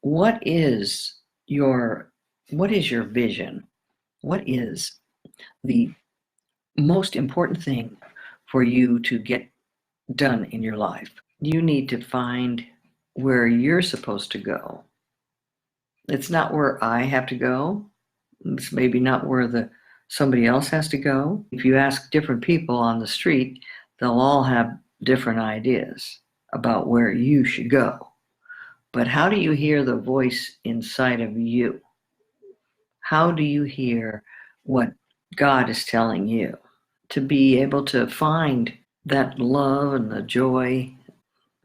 what is your what is your vision? What is the most important thing for you to get done in your life? You need to find where you're supposed to go. It's not where I have to go. It's maybe not where somebody else has to go. If you ask different people on the street, they'll all have different ideas about where you should go. But how do you hear the voice inside of you? How do you hear what God is telling you? To be able to find that love and the joy,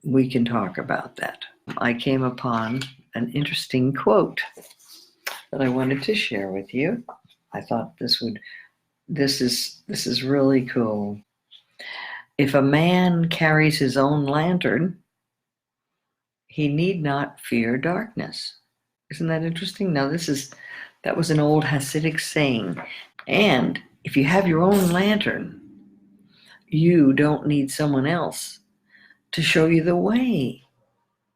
we can talk about that. I came upon an interesting quote that I wanted to share with you. I thought this is really cool. If a man carries his own lantern, he need not fear darkness. Isn't that interesting? Now that was an old Hasidic saying. And if you have your own lantern, you don't need someone else to show you the way,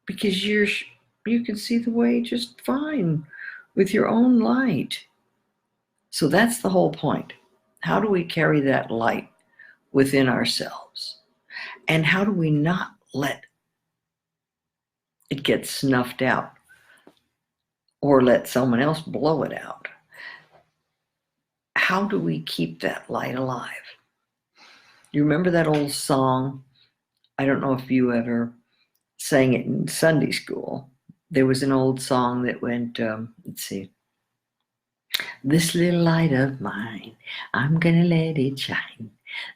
because you can see the way just fine with your own light. So that's the whole point. How do we carry that light within ourselves? And how do we not let it get snuffed out or let someone else blow it out? How do we keep that light alive? You remember that old song? I don't know if you ever sang it in Sunday school. There was an old song that went, let's see. This little light of mine, I'm gonna let it shine.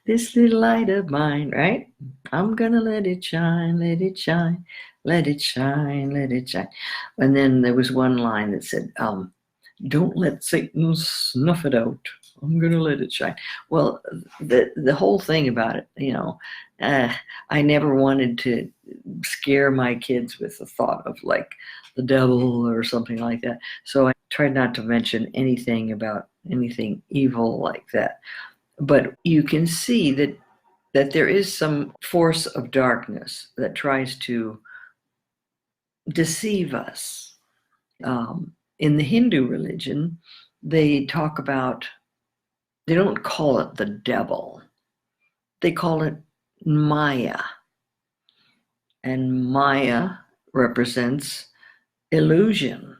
This little light of mine, right? I'm gonna let it shine, let it shine, let it shine, let it shine. And then there was one line that said, don't let Satan snuff it out. I'm gonna let it shine. Well, the whole thing about it, I never wanted to scare my kids with the thought of like the devil or something like that. So I tried not to mention anything about anything evil like that. But you can see that there is some force of darkness that tries to deceive us. In the Hindu religion, they don't call it the devil. They call it Maya. And Maya represents illusion.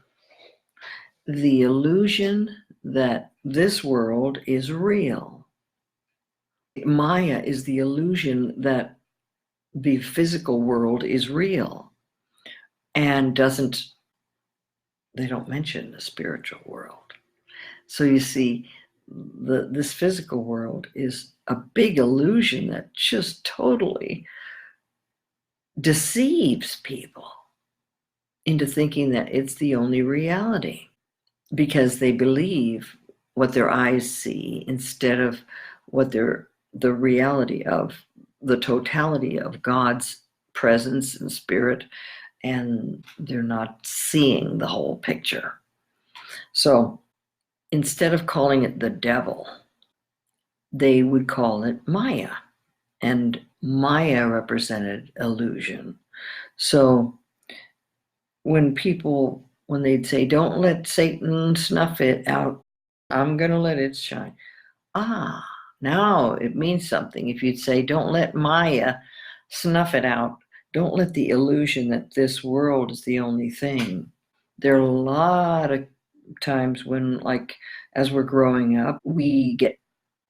The illusion that this world is real. Maya is the illusion that the physical world is real, and they don't mention the spiritual world. So you see, this physical world is a big illusion that just totally deceives people into thinking that it's the only reality, because they believe what their eyes see instead of what the reality of the totality of God's presence and spirit, and they're not seeing the whole picture. So instead of calling it the devil, they would call it Maya, and Maya represented illusion. So when they'd say, don't let Satan snuff it out, I'm going to let it shine. Now it means something. If you'd say, don't let Maya snuff it out, don't let the illusion that this world is the only thing. There are a lot of times when, like, as we're growing up, we get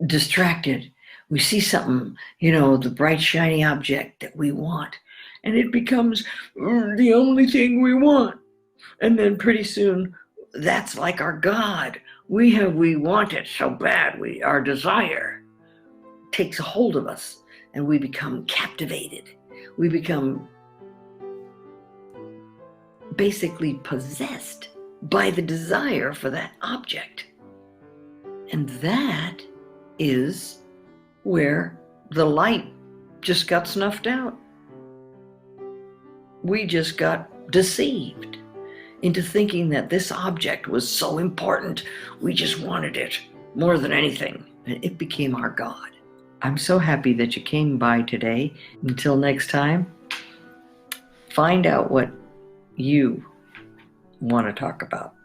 distracted. We see something, the bright, shiny object that we want, and it becomes the only thing we want. And then pretty soon, that's like our God. We want it so bad. Our desire takes a hold of us, and we become captivated. We become basically possessed by the desire for that object. And that is where the light just got snuffed out. We just got deceived into thinking that this object was so important, we just wanted it more than anything, and it became our God. I'm so happy that you came by today. Until next time, find out what you want to talk about.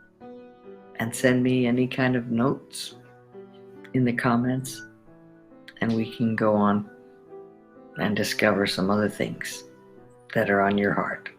And send me any kind of notes in the comments, and we can go on and discover some other things that are on your heart.